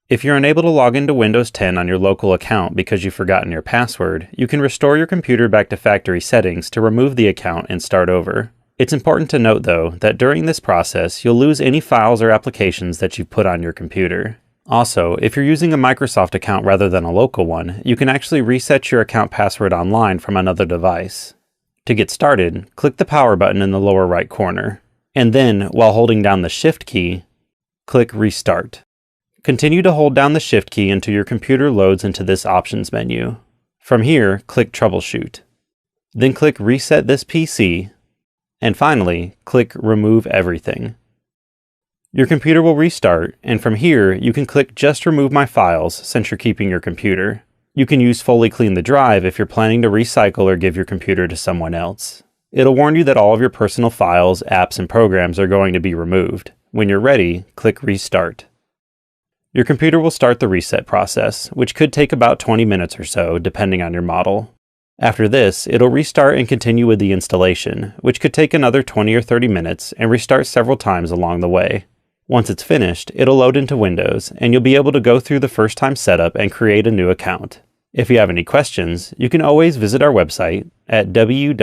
If you're unable to log into Windows 10 on your local account because you've forgotten your password, you can restore your computer back to factory settings to remove the account and start over. It's important to note, though, that during this process, you'll lose any files or applications that you've put on your computer. Also, if you're using a Microsoft account rather than a local one, you can actually reset your account password online from another device. To get started, click the power button in the lower right corner, and then, while holding down the Shift key, click Restart. Continue to hold down the Shift key until your computer loads into this options menu. From here, click Troubleshoot. Then click Reset this PC, and finally, click Remove Everything. Your computer will restart, and from here, you can click Just Remove My Files since you're keeping your computer. You can use Fully Clean the Drive if you're planning to recycle or give your computer to someone else. It'll warn you that all of your personal files, apps, and programs are going to be removed. When you're ready, click Restart. Your computer will start the reset process, which could take about 20 minutes or so, depending on your model. After this, it'll restart and continue with the installation, which could take another 20 or 30 minutes and restart several times along the way. Once it's finished, it'll load into Windows, and you'll be able to go through the first-time setup and create a new account. If you have any questions, you can always visit our website at www.acer.com.